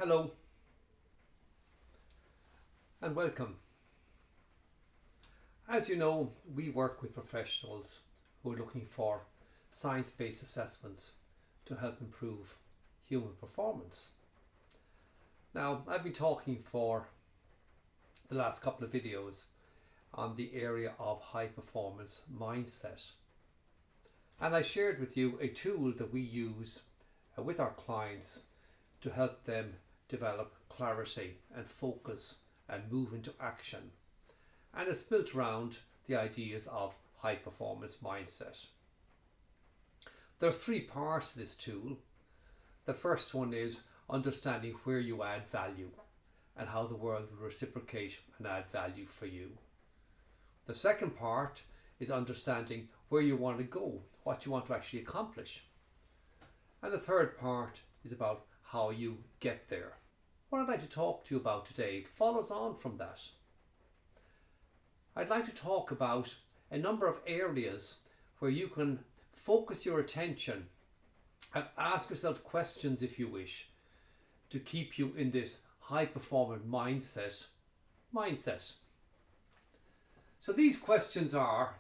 Hello and welcome. As you know, we work with professionals who are looking for science-based assessments to help improve human performance. Now, I've been talking for the last couple of videos on the area of high performance mindset. And I shared with you a tool that we use with our clients to help them develop clarity and focus and move into action. And it's built around the ideas of high performance mindset. There are three parts to this tool. The first one is understanding where you add value and how the world will reciprocate and add value for you. The second part is understanding where you want to go, what you want to actually accomplish. And the third part is about how you get there. What I'd like to talk to you about today follows on from that. I'd like to talk about a number of areas where you can focus your attention and ask yourself questions, if you wish, to keep you in this high performance mindset. So these questions are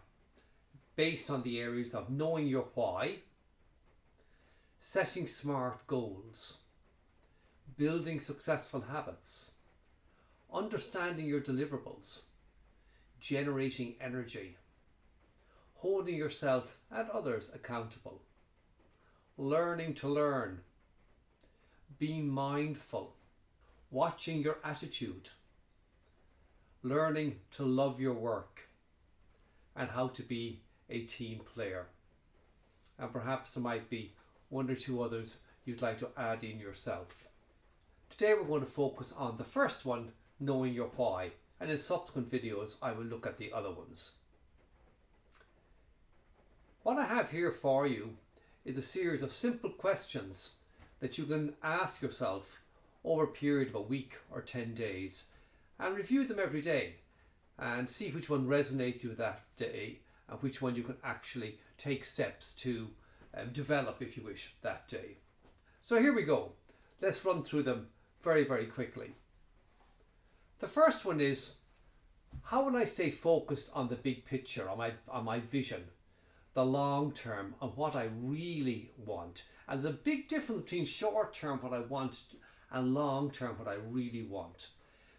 based on the areas of knowing your why, setting smart goals, building successful habits, understanding your deliverables, generating energy, holding yourself and others accountable, learning to learn, being mindful, watching your attitude, learning to love your work, and how to be a team player. And perhaps there might be one or two others you'd like to add in yourself. Today we're going to focus on the first one, knowing your why, and in subsequent videos I will look at the other ones. What I have here for you is a series of simple questions that you can ask yourself over a period of a week or 10 days and review them every day and see which one resonates with you that day and which one you can actually take steps to develop, if you wish, that day. So here we go. Let's run through them very, very quickly. The first one is, how will I stay focused on the big picture, on my vision, the long term, on what I really want? And there's a big difference between short term, what I want, and long term, what I really want.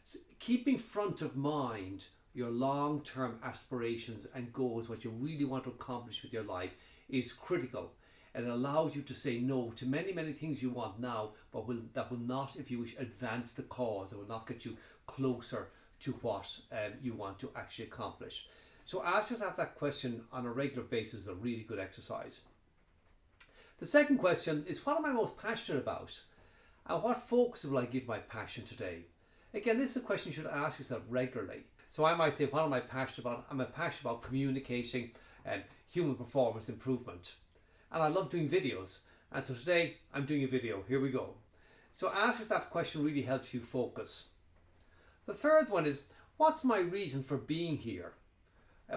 So keeping front of mind your long term aspirations and goals, what you really want to accomplish with your life, is critical. It allows you to say no to many, many things you want now, but that will not, if you wish, advance the cause. It will not get you closer to what you want to actually accomplish. So ask yourself that question on a regular basis is a really good exercise. The second question is, what am I most passionate about? And what focus will I give my passion today? Again, this is a question you should ask yourself regularly. So I might say, what am I passionate about? I'm passionate about communicating and human performance improvement. And I love doing videos. And so today I'm doing a video. Here we go. So ask yourself that question really helps you focus. The third one is, what's my reason for being here?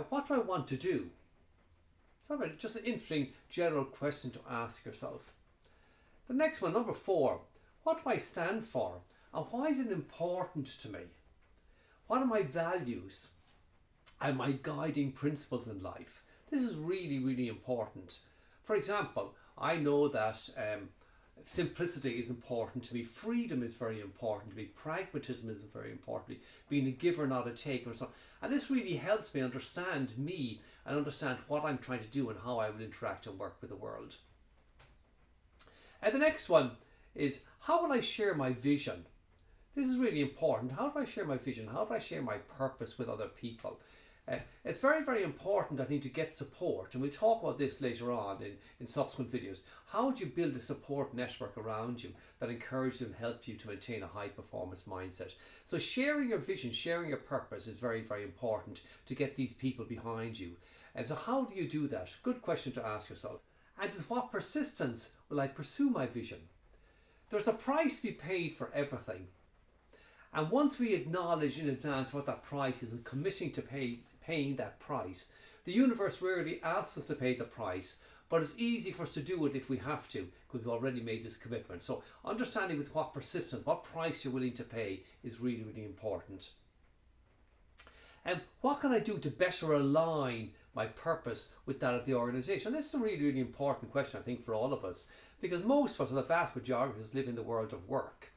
What do I want to do? So just an interesting general question to ask yourself. The next one, number 4, what do I stand for? And why is it important to me? What are my values and my guiding principles in life? This is really, really important. For example, I know that simplicity is important to me, freedom is very important to me, pragmatism is very important to me, being a giver, not a taker, and so on. And this really helps me understand me and understand what I'm trying to do and how I will interact and work with the world. And the next one is, how will I share my vision? This is really important. How do I share my vision? How do I share my purpose with other people? It's very, very important, I think, to get support, and we'll talk about this later on in subsequent videos. How would you build a support network around you that encourages you and helps you to maintain a high performance mindset? So sharing your vision, sharing your purpose is very, very important to get these people behind you. And so how do you do that? Good question to ask yourself. And with what persistence will I pursue my vision? There's a price to be paid for everything. And once we acknowledge in advance what that price is and committing to paying that price, the universe rarely asks us to pay the price, But it's easy for us to do it if we have to, because we've already made this commitment. So understanding with what persistence, what price you're willing to pay is really, really important. And what can I do to better align my purpose with that of the organisation? This is a really, really important question, I think, for all of us, because most of us, or the vast majority of us, live in the world of work.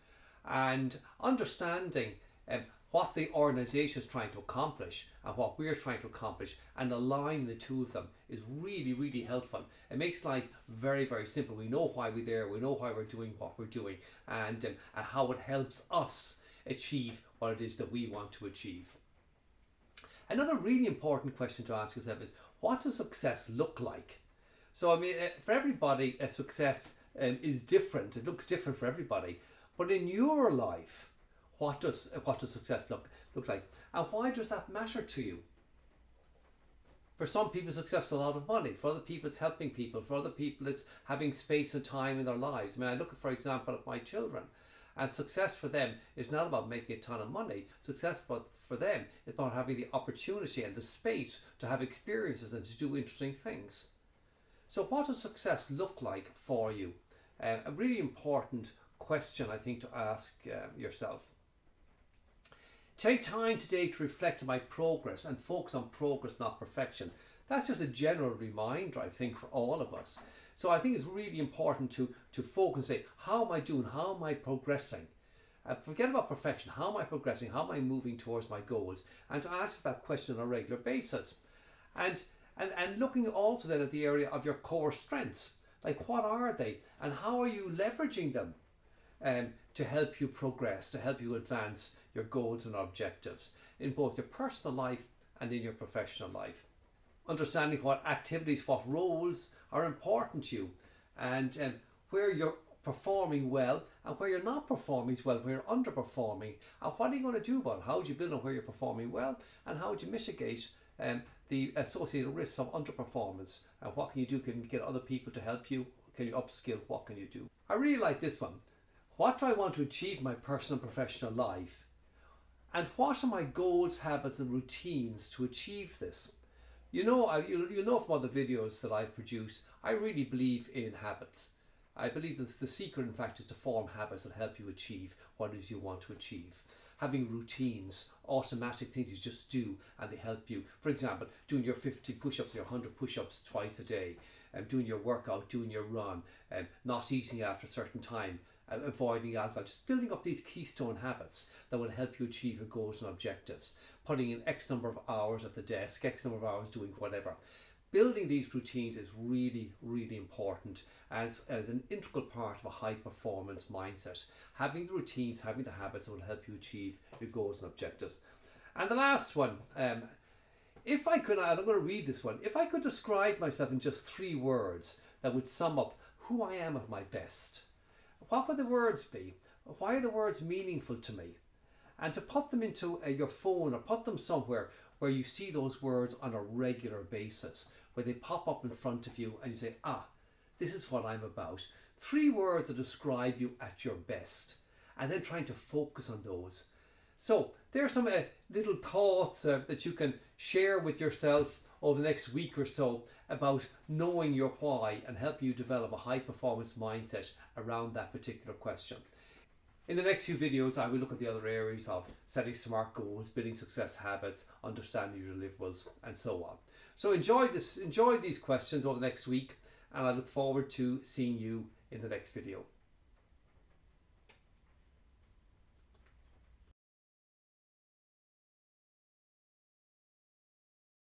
And understanding what the organisation is trying to accomplish and what we're trying to accomplish and aligning the two of them is really, really helpful. It makes life very, very simple. We know why we're there, we know why we're doing what we're doing, and how it helps us achieve what it is that we want to achieve. Another really important question to ask yourself is, what does success look like? So, I mean, for everybody, success is different. It looks different for everybody. But in your life, what does success look like? And why does that matter to you? For some people, success is a lot of money. For other people, it's helping people. For other people, it's having space and time in their lives. I mean, I look, for example, at my children. And success for them is not about making a ton of money. Success for them is about having the opportunity and the space to have experiences and to do interesting things. So what does success look like for you? A really important question, I think, to ask yourself. Take time today to reflect on my progress and focus on progress, not perfection. That's just a general reminder, I think, for all of us. So I think it's really important to focus and say, how am I doing? How am I progressing? Forget about perfection. How am I progressing? How am I moving towards my goals? And to ask that question on a regular basis. And looking also then at the area of your core strengths. Like, what are they? And how are you leveraging them to help you progress, to help you advance your goals and objectives in both your personal life and in your professional life. Understanding what activities, what roles are important to you, and where you're performing well and where you're not performing well, where you're underperforming, and what are you going to do about it? How would you build on where you're performing well, and how would you mitigate the associated risks of underperformance? And what can you do? Can you get other people to help you? Can you upskill? What can you do? I really like this one. What do I want to achieve in my personal and professional life? And what are my goals, habits and routines to achieve this? You know, you'll know from other videos that I've produced, I really believe in habits. I believe that the secret, in fact, is to form habits that help you achieve what it is you want to achieve. Having routines, automatic things you just do, and they help you. For example, doing your 50 push-ups, your 100 push-ups twice a day, doing your workout, doing your run, not eating after a certain time, avoiding alcohol, just building up these keystone habits that will help you achieve your goals and objectives. Putting in X number of hours at the desk, X number of hours doing whatever. Building these routines is really, really important as an integral part of a high performance mindset. Having the routines, having the habits that will help you achieve your goals and objectives. And the last one, if I could, and I'm going to read this one, if I could describe myself in just 3 words that would sum up who I am at my best, what would the words be? Why are the words meaningful to me? And to put them into your phone or put them somewhere where you see those words on a regular basis, where they pop up in front of you and you say, this is what I'm about. 3 words that describe you at your best, and then trying to focus on those. So there are some little thoughts that you can share with yourself over the next week or so about knowing your why and help you develop a high performance mindset around that particular question. In the next few videos, I will look at the other areas of setting smart goals, building success habits, understanding your deliverables, and so on. So enjoy these questions over the next week, and I look forward to seeing you in the next video.